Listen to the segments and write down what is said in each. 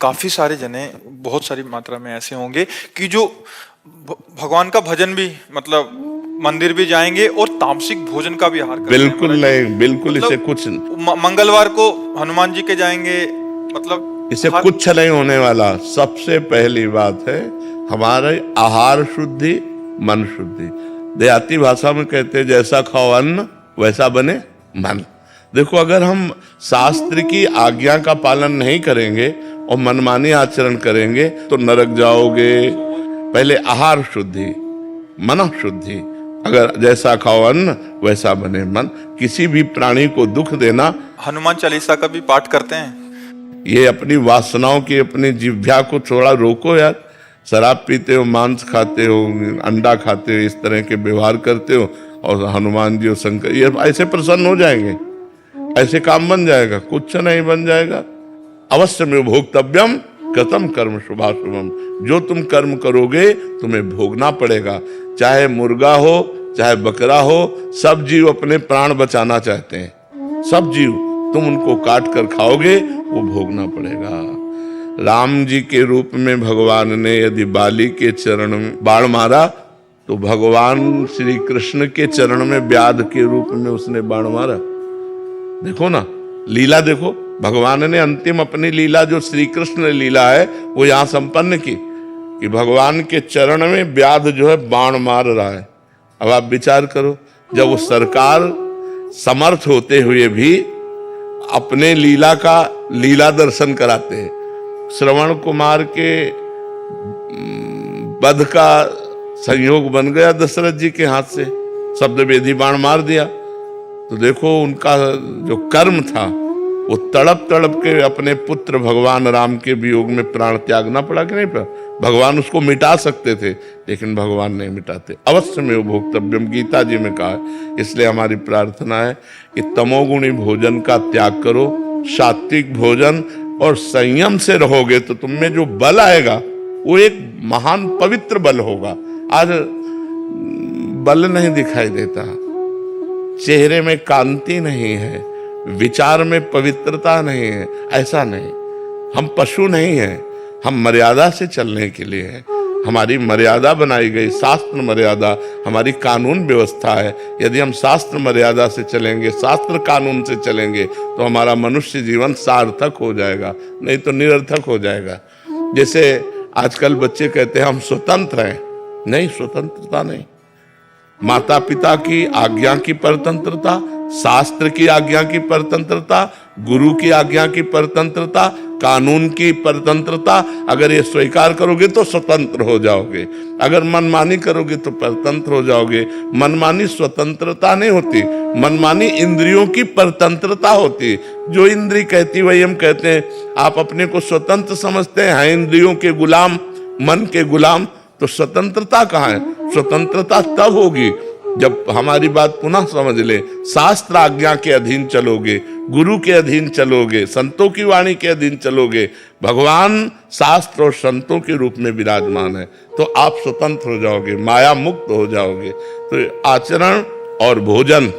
काफी सारे जने बहुत सारी मात्रा में ऐसे होंगे कि जो भगवान का भजन भी मतलब मंदिर भी जाएंगे और तामसिक भोजन का भी आहार करते हैं। बिल्कुल नहीं, बिल्कुल मतलब इसे कुछ मंगलवार को हनुमान जी के जाएंगे, मतलब इसे कुछ नहीं होने वाला। सबसे पहली बात है हमारे आहार शुद्धि, मन शुद्धि। देहाती भाषा में कहते हैं जैसा खाओ अन्न वैसा बने मन। देखो, अगर हम शास्त्र की आज्ञा का पालन नहीं करेंगे और मनमानी आचरण करेंगे तो नरक जाओगे। पहले आहार शुद्धि, मन शुद्धि। अगर जैसा खाओ अन्न वैसा बने मन। किसी भी प्राणी को दुख देना, हनुमान चालीसा का भी पाठ करते हैं। ये अपनी वासनाओं की, अपनी जिह्वा को थोड़ा रोको यार। शराब पीते हो, मांस खाते हो, अंडा खाते हो, इस तरह के व्यवहार करते हो और हनुमान जी और शंकर ये ऐसे प्रसन्न हो जाएंगे, ऐसे काम बन जाएगा? कुछ नहीं बन जाएगा। अवश्य में भोक्तव्यम कृतम कर्म शुभाशुभम। जो तुम कर्म करोगे तुम्हें भोगना पड़ेगा। चाहे मुर्गा हो, चाहे बकरा हो, सब जीव अपने प्राण बचाना चाहते हैं। सब जीव, तुम उनको काट कर खाओगे वो भोगना पड़ेगा। राम जी के रूप में भगवान ने यदि बाली के चरण में बाण मारा तो भगवान श्री कृष्ण के चरण में व्याध के रूप में उसने बाण मारा। देखो ना, लीला देखो। भगवान ने अंतिम अपनी लीला जो श्री कृष्ण लीला है वो यहां संपन्न की कि भगवान के चरण में व्याध जो है बाण मार रहा है। अब आप विचार करो, जब वो सरकार समर्थ होते हुए भी अपने लीला का लीला दर्शन कराते हैं। श्रवण कुमार के वध का संयोग बन गया दशरथ जी के हाथ से, शब्द वेदी बाण मार दिया। तो देखो उनका जो कर्म था वो तड़प तड़प के अपने पुत्र भगवान राम के वियोग में प्राण त्यागना पड़ा कि नहीं पड़ा? भगवान उसको मिटा सकते थे लेकिन भगवान नहीं मिटाते। अवश्य में भोक्तव्यम गीता जी में कहा। इसलिए हमारी प्रार्थना है कि तमोगुणी भोजन का त्याग करो, सात्विक भोजन और संयम से रहोगे तो तुम में जो बल आएगा वो एक महान पवित्र बल होगा। आज बल नहीं दिखाई देता, चेहरे में कांति नहीं है, विचार में पवित्रता नहीं है। ऐसा नहीं, हम पशु नहीं हैं, हम मर्यादा से चलने के लिए हैं। हमारी मर्यादा बनाई गई, शास्त्र मर्यादा हमारी कानून व्यवस्था है। यदि हम शास्त्र मर्यादा से चलेंगे, शास्त्र कानून से चलेंगे तो हमारा मनुष्य जीवन सार्थक हो जाएगा, नहीं तो निरर्थक हो जाएगा। जैसे आजकल बच्चे कहते हैं हम स्वतंत्र हैं। नहीं, स्वतंत्रता नहीं। माता पिता की आज्ञा की परतंत्रता, शास्त्र की आज्ञा की परतंत्रता, गुरु की आज्ञा की परतंत्रता, कानून की परतंत्रता, अगर ये स्वीकार करोगे तो स्वतंत्र हो जाओगे। अगर मनमानी करोगे तो परतंत्र हो जाओगे। मनमानी स्वतंत्रता नहीं होती, मनमानी इंद्रियों की परतंत्रता होती। जो इंद्री कहती वही हम कहते हैं। आप अपने को स्वतंत्र समझते हैं, इंद्रियों के गुलाम, मन के गुलाम, तो स्वतंत्रता कहाँ है? स्वतंत्रता तब होगी जब हमारी बात पुनः समझ ले। शास्त्र आज्ञा के अधीन चलोगे, गुरु के अधीन चलोगे, संतों की वाणी के अधीन चलोगे। भगवान शास्त्र और संतों के रूप में विराजमान है तो आप स्वतंत्र हो जाओगे, माया मुक्त हो जाओगे। तो आचरण और भोजन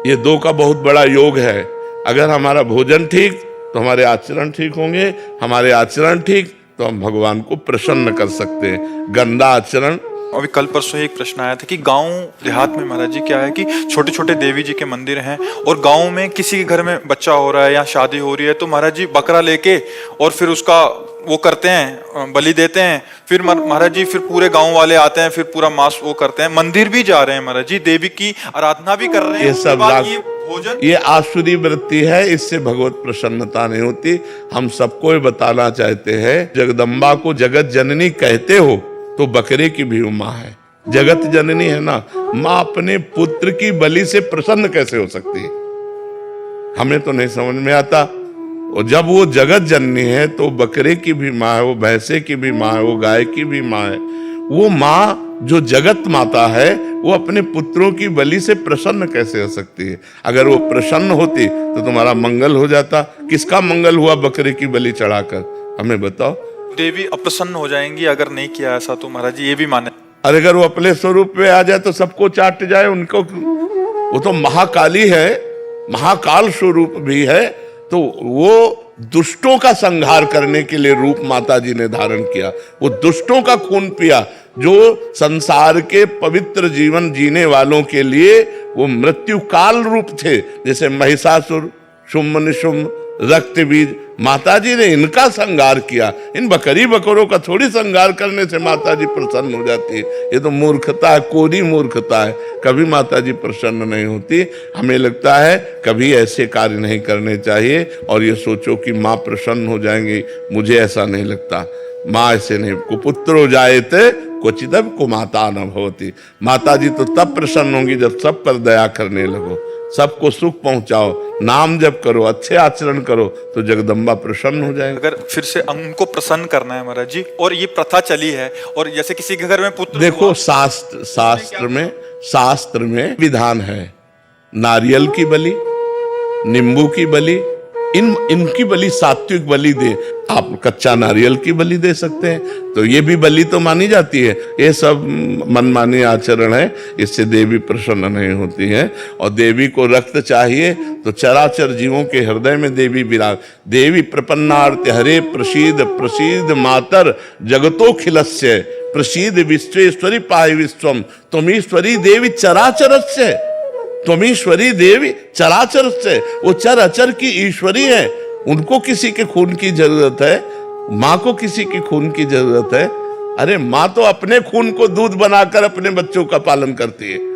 ये दो का बहुत बड़ा योग है। अगर हमारा भोजन ठीक तो हमारे आचरण ठीक होंगे, हमारे आचरण ठीक तो हम भगवान को प्रसन्न कर सकते हैं। गंदा आचरण। अभी कल परसों एक प्रश्न आया था कि गांव देहात में महाराज जी क्या है कि छोटे छोटे देवी जी के मंदिर हैं और गांव में किसी के घर में बच्चा हो रहा है या शादी हो रही है तो महाराज जी बकरा लेके और फिर उसका वो करते हैं, बलि देते हैं। फिर महाराज जी फिर पूरे गांव वाले आते हैं, फिर पूरा मांस वो करते हैं, मंदिर भी जा रहे हैं महाराज जी, देवी की आराधना भी कर रहे हैं। ये सब भोजन, ये आसुरी वृत्ति है, इससे भगवत प्रसन्नता नहीं होती। हम सबको बताना चाहते हैं, जगदम्बा को जगत जननी कहते हो तो बकरे की भी माँ है। जगत जननी है ना, माँ अपने पुत्र की बलि से प्रसन्न कैसे हो सकती है? हमें तो नहीं समझ में आता। और जब वो जगत जननी है तो बकरे की भी माँ है, वो भैंसे की भी माँ है, वो गाय की भी माँ है। वो माँ जो जगत माता है वो अपने पुत्रों की बलि से प्रसन्न कैसे हो सकती है? अगर वो प्रसन्न होती तो तुम्हारा मंगल हो जाता। किसका मंगल हुआ बकरे की बलि चढ़ाकर? हमें बताओ। देवी अप्रसन्न हो जाएंगी अगर नहीं किया ऐसा, तो महाराज जी ये भी माने। अरे अगर वो अपने स्वरूप में आ जाए तो सबको चाट जाए उनको। वो तो महाकाली है, महाकाल स्वरूप भी है, तो वो दुष्टों का संहार करने के लिए रूप माता जी ने धारण किया, वो दुष्टों का खून पिया, जो संसार के पवित्र जीवन जीने वालों के लिए वो मृत्यु काल रूप थे, जैसे महिषासुर, शुम्भ निशुम्भ, रक्त बीज, माता जी ने इनका संहार किया। इन बकरी बकरों का थोड़ी संहार करने से माता जी प्रसन्न हो जाती है, ये तो मूर्खता है, कोरी मूर्खता है, कभी माता जी प्रसन्न नहीं होती। हमें लगता है कभी ऐसे कार्य नहीं करने चाहिए और ये सोचो कि माँ प्रसन्न हो जाएंगी, मुझे ऐसा नहीं लगता। माँ ऐसे नहीं, कुपुत्रो जायते क्वचिदपि कुमाता न भवति। माता जी तो तब प्रसन्न होंगी जब सब पर दया करने लगो, सबको सुख पहुंचाओ, नाम जप करो, अच्छे आचरण करो, तो जगदम्बा प्रसन्न हो जाएगी। अगर फिर से उनको प्रसन्न करना है महाराज जी, और ये प्रथा चली है, और जैसे किसी के घर में पुत्र देखो शास्त्र में विधान है, नारियल की बलि, नींबू की बलि, इनकी बलि सात्विक बलि दे। आप कच्चा नारियल की बलि दे सकते हैं, तो ये भी बलि तो मानी जाती है। ये सब मनमानी आचरण है, इससे देवी प्रसन्न नहीं होती है। और देवी को रक्त चाहिए तो चराचर जीवों के हृदय में देवी विराज। देवी प्रपन्नार्थ हरे प्रसीद प्रसीद मातर जगतोखिलस्य प्रसीद विश्वेश्वरी पाहि विश्वम त्वमीश्वरी देवी चराचरस्य। त्वमीश्वरी देवी चराचर से, वो चर अचर की ईश्वरी है, उनको किसी के खून की जरूरत है? माँ को किसी की खून की जरूरत है? अरे माँ तो अपने खून को दूध बनाकर अपने बच्चों का पालन करती है।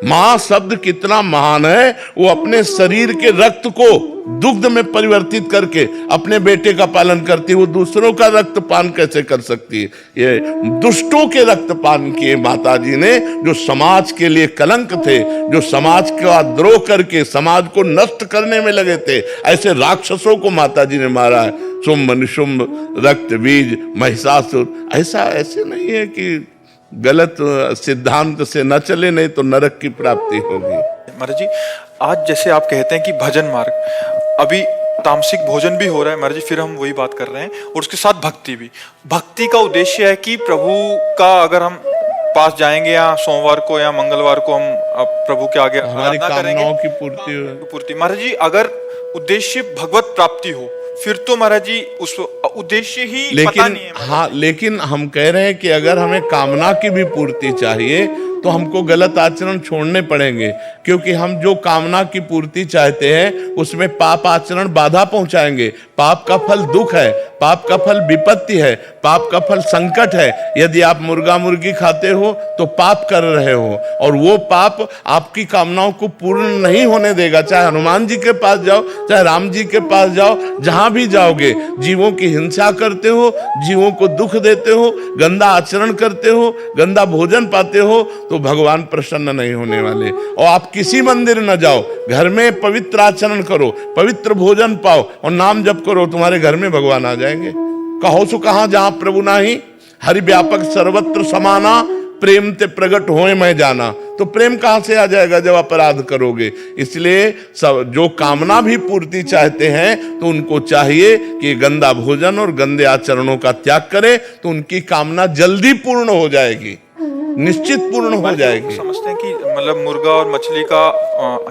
माँ शब्द कितना महान है, वो अपने शरीर के रक्त को दुग्ध में परिवर्तित करके अपने बेटे का पालन करती है, वो दूसरों का रक्त पान कैसे कर सकती है? ये दुष्टों के रक्त पान किए माता जी ने, जो समाज के लिए कलंक थे, जो समाज का द्रोह करके समाज को नष्ट करने में लगे थे, ऐसे राक्षसों को माता जी ने मारा है। शुम्भ निशुम्भ, रक्त बीज, महिषासुर। ऐसे नहीं है कि गलत सिद्धांत से न चले, नहीं तो नरक की प्राप्ति होगी। महाराज जी, आज जैसे आप कहते हैं कि भजन मार्ग, अभी तामसिक भोजन भी हो रहा है महाराज जी, फिर हम वही बात कर रहे हैं, और उसके साथ भक्ति भी। भक्ति का उद्देश्य है कि प्रभु का अगर हम पास जाएंगे या सोमवार को या मंगलवार को हम प्रभु के आगे हमारी कामनाओं की पूर्ति। महाराज जी, अगर उद्देश्य भगवत प्राप्ति हो, फिर तो महाराज जी उस उद्देश्य ही पता नहीं है। हाँ, लेकिन हम कह रहे हैं कि अगर हमें कामना की भी पूर्ति चाहिए तो हमको गलत आचरण छोड़ने पड़ेंगे, क्योंकि हम जो कामना की पूर्ति चाहते हैं उसमें पाप आचरण बाधा पहुंचाएंगे। पाप का फल दुख है, पाप का फल विपत्ति है, पाप का फल संकट है। यदि आप मुर्गा मुर्गी खाते हो तो पाप कर रहे हो, और वो पाप आपकी कामनाओं को पूर्ण नहीं होने देगा। चाहे हनुमान जी के पास जाओ, चाहे राम जी के पास जाओ, जहां भी जाओगे जीवों की हिंसा करते हो, जीवों को दुख देते हो, गंदा आचरण करते हो, गंदा भोजन पाते हो, तो भगवान प्रसन्न नहीं होने वाले। और आप किसी मंदिर न जाओ, घर में पवित्र आचरण करो, पवित्र भोजन पाओ और नाम जप करो, तुम्हारे घर में भगवान आ जाएंगे। कहो सो कहां जहां प्रभु नाही, हरि व्यापक सर्वत्र समाना, प्रेम ते प्रकट होए मैं जाना। तो प्रेम कहां से आ जाएगा जब अपराध करोगे? इसलिए सब जो कामना भी पूर्ति चाहते हैं तो उनको चाहिए कि गंदा भोजन और गंदे आचरणों का त्याग करें, तो उनकी कामना जल्दी पूर्ण हो जाएगी, निश्चित पूर्ण हो जाएगी। समझते हैं कि मतलब मुर्गा और मछली का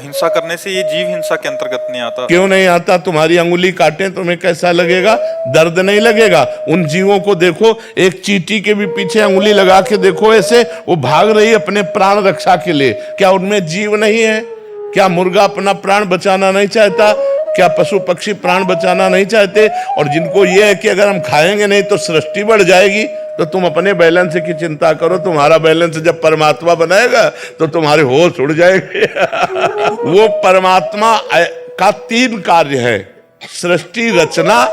हिंसा करने से ये जीव हिंसा के अंतर्गत नहीं आता। क्यों नहीं आता? तुम्हारी अंगुली काटे तुम्हें कैसा लगेगा? दर्द नहीं लगेगा? उन जीवों को देखो, एक चींटी के भी पीछे अंगुली लगा के देखो, ऐसे वो भाग रही अपने प्राण रक्षा के लिए। क्या उनमें जीव नहीं है? क्या मुर्गा अपना प्राण बचाना नहीं चाहता? क्या पशु पक्षी प्राण बचाना नहीं चाहते? और जिनको ये है कि अगर हम खाएंगे नहीं तो सृष्टि बढ़ जाएगी, तो तुम अपने बैलेंस की चिंता करो। तुम्हारा बैलेंस जब परमात्मा बनाएगा तो तुम्हारे होश उड़ जाएंगे। वो परमात्मा का 3 कार्य है: सृष्टि रचना,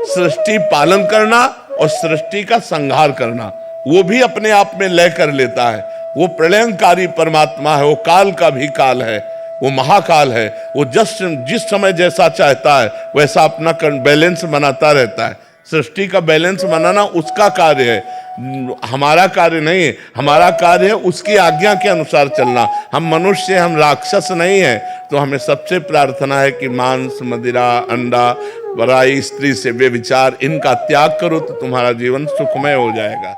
सृष्टि पालन करना और सृष्टि का संहार करना। वो भी अपने आप में लय कर लेता है। वो प्रलयंकारी परमात्मा है, वो काल का भी काल है, वो महाकाल है। वो जिस समय जैसा चाहता है वैसा अपना बैलेंस बनाता रहता है। सृष्टि का बैलेंस बनाना उसका कार्य है, हमारा कार्य नहीं है। हमारा कार्य है उसकी आज्ञा के अनुसार चलना। हम मनुष्य, हम राक्षस नहीं है। तो हमें सबसे प्रार्थना है कि मांस, मदिरा, अंडा, पराई स्त्री से व्यभिचार, इनका त्याग करो तो तुम्हारा जीवन सुखमय हो जाएगा।